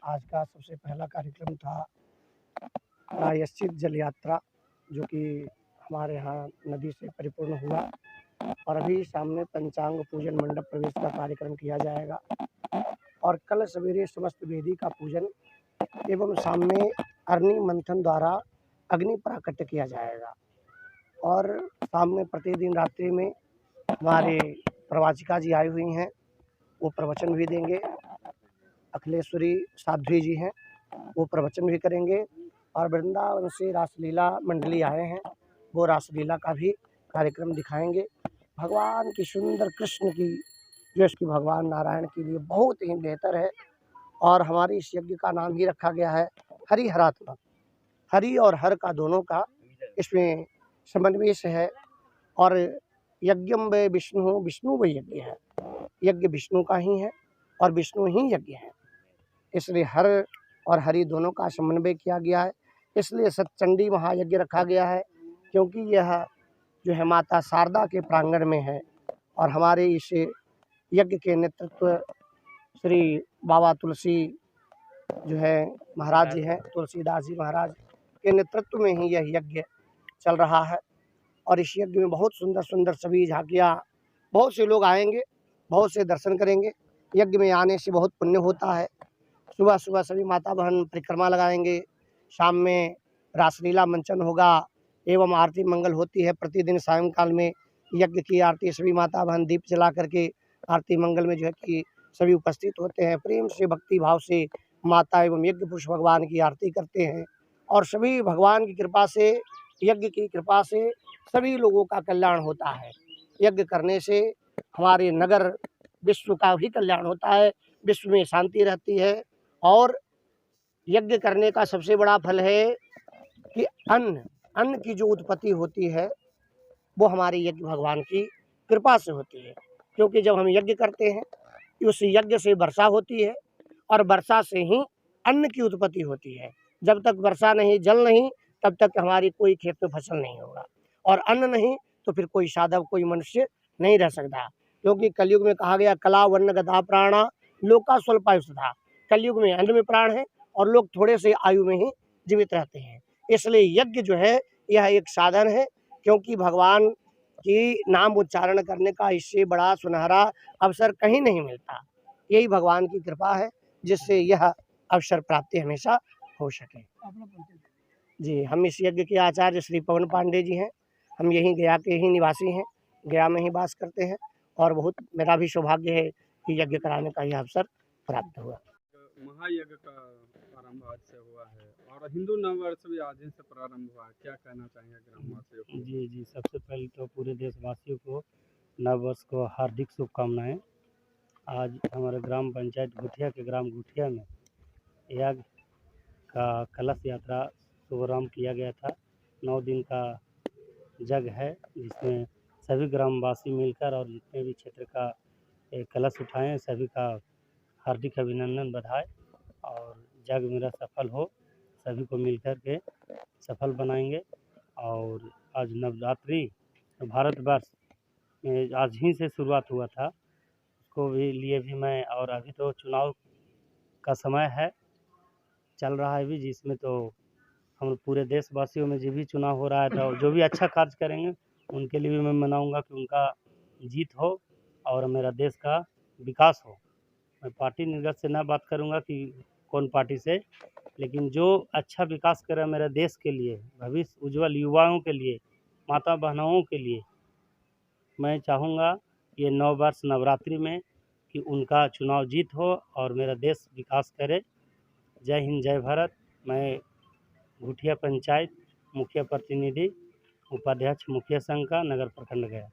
आज का सबसे पहला कार्यक्रम था प्रायश्चित जल यात्रा, जो कि हमारे यहाँ नदी से परिपूर्ण हुआ। और अभी सामने पंचांग पूजन मंडप प्रवेश का कार्यक्रम किया जाएगा और कल सवेरे समस्त वेदी का पूजन एवं सामने अग्नि मंथन द्वारा अग्नि प्राकट्य किया जाएगा। और सामने प्रतिदिन रात्रि में हमारे प्रवाचिका जी आई हुई हैं, वो प्रवचन भी देंगे। अखिलेश्वरी साध्वी जी हैं, वो प्रवचन भी करेंगे। और वृंदावन से रासलीला मंडली आए हैं, वो रासलीला का भी कार्यक्रम दिखाएंगे। भगवान की सुंदर कृष्ण की जो इसकी भगवान नारायण के लिए बहुत ही बेहतर है। और हमारे इस यज्ञ का नाम ही रखा गया है हरिहरात्मक। हरि और हर का दोनों का इसमें समन्वय है। और यज्ञम व विष्णु, विष्णु व यज्ञ है। यज्ञ विष्णु का ही है और विष्णु ही यज्ञ है, इसलिए हर और हरि दोनों का समन्वय किया गया है। इसलिए सतचंडी महायज्ञ रखा गया है, क्योंकि यह जो है माता शारदा के प्रांगण में है। और हमारे इस यज्ञ के नेतृत्व श्री बाबा तुलसी जो है महाराज जी हैं, तुलसीदास जी महाराज के नेतृत्व में ही यह यज्ञ चल रहा है। और इस यज्ञ में बहुत सुंदर सुंदर सभी झांकियाँ, बहुत से लोग आएंगे, बहुत से दर्शन करेंगे। यज्ञ में आने से बहुत पुण्य होता है। सुबह सुबह सभी माता बहन परिक्रमा लगाएंगे, शाम में रासलीला मंचन होगा एवं आरती मंगल होती है। प्रतिदिन सायंकाल में यज्ञ की आरती सभी माता बहन दीप जला करके आरती मंगल में जो है कि सभी उपस्थित होते हैं। प्रेम से भक्ति भाव से माता एवं यज्ञ पुरुष भगवान की आरती करते हैं। और सभी भगवान की कृपा से, यज्ञ की कृपा से सभी लोगों का कल्याण होता है। यज्ञ करने से हमारे नगर विश्व का भी कल्याण होता है, विश्व में शांति रहती है। और यज्ञ करने का सबसे बड़ा फल है कि अन्न की जो उत्पत्ति होती है वो हमारे यज्ञ भगवान की कृपा से होती है। क्योंकि जब हम यज्ञ करते हैं, उस यज्ञ से वर्षा होती है और वर्षा से ही अन्न की उत्पत्ति होती है। जब तक वर्षा नहीं, जल नहीं, तब तक हमारी कोई खेत में फसल नहीं होगा। और अन्न नहीं तो फिर कोई साधव, कोई मनुष्य नहीं रह सकता। क्योंकि कलयुग में कहा गया कला वर्ण गदा प्राणा लोका स्वल्पायुष था। कलयुग में अन्न में प्राण है और लोग थोड़े से आयु में ही जीवित रहते हैं। इसलिए यज्ञ जो है यह एक साधन है, क्योंकि भगवान की नाम उच्चारण करने का इससे बड़ा सुनहरा अवसर कहीं नहीं मिलता। यही भगवान की कृपा है जिससे यह अवसर प्राप्ति हमेशा हो सके। जी, हम इस यज्ञ के आचार्य श्री पवन पांडे जी हैं। हम यहीं गया के ही निवासी हैं, गया में ही वास करते हैं। और बहुत मेरा भी सौभाग्य है कि यज्ञ कराने का यह अवसर प्राप्त हुआ। महायज्ञ का प्रारंभ आज से हुआ है और हिंदू नववर्ष भी आज ही से प्रारंभ हुआ है। क्या कहना चाहेंगे ग्रामवासियों को? जी, सबसे पहले तो पूरे देशवासियों को नववर्ष को हार्दिक शुभकामनाएं। आज हमारे ग्राम पंचायत गुठिया के ग्राम गुठिया में यज्ञ का कलश यात्रा शुभारंभ किया गया था। 9 दिन का यज्ञ है, जिसमें सभी ग्रामवासी मिलकर और जितने भी क्षेत्र का कलश उठाएं, सभी का हार्दिक अभिनंदन, बधाई। और यज्ञ मेरा सफल हो, सभी को मिलकर के सफल बनाएंगे। और आज नवरात्रि भारतवर्ष में आज ही से शुरुआत हुआ था, उसको भी लिए भी मैं, और अभी तो चुनाव का समय है, चल रहा है भी, जिसमें तो हम पूरे देशवासियों में जो भी चुनाव हो रहा है तो जो भी अच्छा कार्य करेंगे उनके लिए भी मैं मनाऊंगा कि उनका जीत हो और मेरा देश का विकास हो। मैं पार्टी निर्गत से ना बात करूंगा कि कौन पार्टी से, लेकिन जो अच्छा विकास करे मेरे देश के लिए, भविष्य उज्जवल युवाओं के लिए, माता बहनों के लिए, मैं चाहूँगा ये नववर्ष नवरात्रि में कि उनका चुनाव जीत हो और मेरा देश विकास करे। जय हिंद, जय भारत। मैं गुठिया पंचायत मुखिया प्रतिनिधि, उपाध्यक्ष मुखिया संघ का, नगर प्रखंड गया।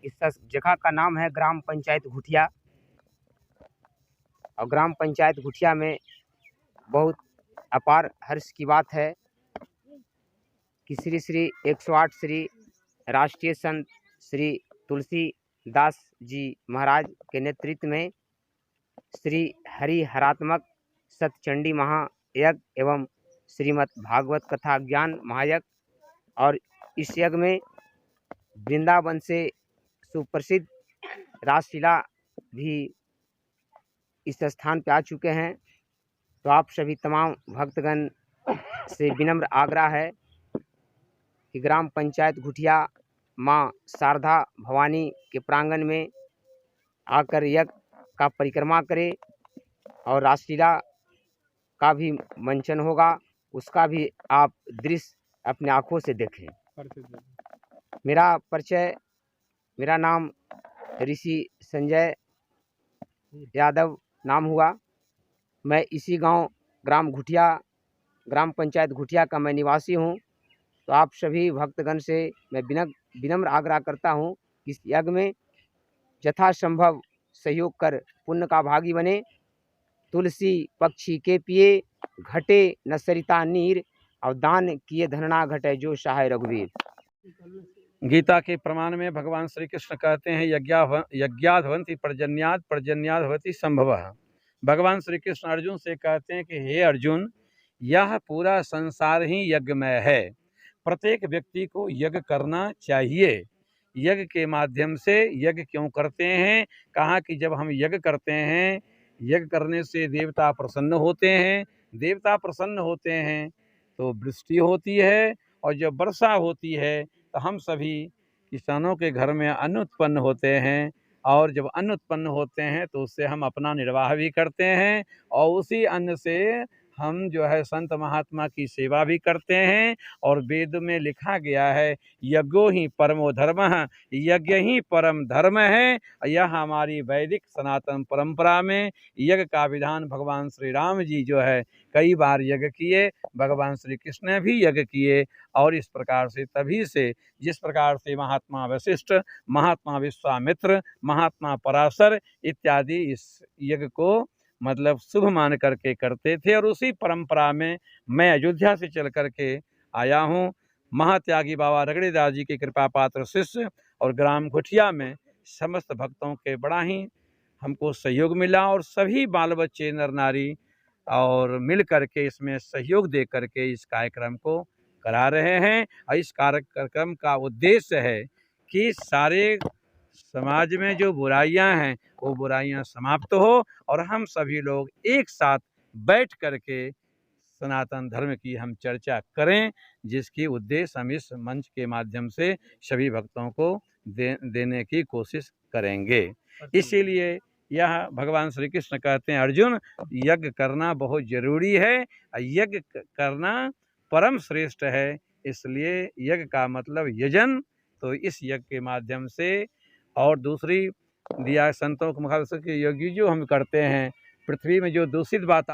इस जगह का नाम है ग्राम पंचायत गुठिया। और ग्राम पंचायत गुठिया में बहुत अपार हर्ष की बात है कि श्री श्री 108 श्री राष्ट्रीय संत श्री तुलसीदास जी महाराज के नेतृत्व में श्री हरिहरात्मक सतचंडी महायज्ञ एवं श्रीमद् भागवत कथा ज्ञान महायज्ञ, और इस यज्ञ में वृंदावन से सुप्रसिद्ध रासलीला भी इस स्थान पे आ चुके हैं, तो आप सभी तमाम भक्तगण से विनम्र आग्रह है कि ग्राम पंचायत घुटिया माँ शारदा भवानी के प्रांगण में आकर यज्ञ का परिक्रमा करें और रासलीला का भी मंचन होगा, उसका भी आप दृश्य अपने आँखों से देखें। परिचय दे दो। मेरा नाम ऋषि संजय यादव नाम हुआ। मैं इसी गांव ग्राम पंचायत घुटिया का मैं निवासी हूं। तो आप सभी भक्तगण से मैं विनम्र आग्रह करता हूं कि इस यज्ञ में यथासंभव सहयोग कर पुण्य का भागी बने। तुलसी पक्षी के पिए, घटे न सरिता नीर, और दान किए धनना घटे जो सहाय रघुवीर। गीता के प्रमाण में भगवान श्री कृष्ण कहते हैं यज्ञाद भवन्ति पर्जन्याद, पर्जन्याद भवति संभवः। भगवान श्री कृष्ण अर्जुन से कहते हैं कि हे अर्जुन, यह पूरा संसार ही यज्ञमय है। प्रत्येक व्यक्ति को यज्ञ करना चाहिए। यज्ञ के माध्यम से यज्ञ क्यों करते हैं? कहा कि जब हम यज्ञ करते हैं, यज्ञ करने से देवता प्रसन्न होते हैं। देवता प्रसन्न होते हैं तो वृष्टि होती है, और जब वर्षा होती है तो हम सभी किसानों के घर में अन्न उत्पन्न होते हैं, और जब अन्न उत्पन्न होते हैं तो उससे हम अपना निर्वाह भी करते हैं, और उसी अन्न से हम जो है संत महात्मा की सेवा भी करते हैं। और वेद में लिखा गया है, यज्ञो ही परमो धर्मः, यज्ञ ही परम धर्म है। यह हमारी वैदिक सनातन परंपरा में यज्ञ का विधान भगवान श्री राम जी जो है कई बार यज्ञ किए, भगवान श्री कृष्ण ने भी यज्ञ किए। और इस प्रकार से तभी से जिस प्रकार से महात्मा वशिष्ठ, महात्मा विश्वामित्र, महात्मा पराशर इत्यादि इस यज्ञ को मतलब शुभ मान करके करते थे, और उसी परंपरा में मैं अयोध्या से चल करके आया हूँ। महात्यागी बाबा रगड़ीदास जी के कृपा पात्र शिष्य और ग्राम घुटिया में समस्त भक्तों के बड़ा ही हमको सहयोग मिला, और सभी बाल बच्चे नर नारी और मिल करके इसमें सहयोग दे करके इस कार्यक्रम को करा रहे हैं। और इस कार्यक्रम का उद्देश्य है कि सारे समाज में जो बुराइयां हैं वो बुराइयां समाप्त हो, और हम सभी लोग एक साथ बैठ करके सनातन धर्म की हम चर्चा करें, जिसकी उद्देश्य हम इस मंच के माध्यम से सभी भक्तों को देने की कोशिश करेंगे। इसीलिए यह भगवान श्री कृष्ण कहते हैं, अर्जुन यज्ञ करना बहुत जरूरी है, यज्ञ करना परम श्रेष्ठ है। इसलिए यज्ञ का मतलब यजन, तो इस यज्ञ के माध्यम से और दूसरी दिया संतों के मुखार से यज्ञ जो हम करते हैं, पृथ्वी में जो दूषित वातावरण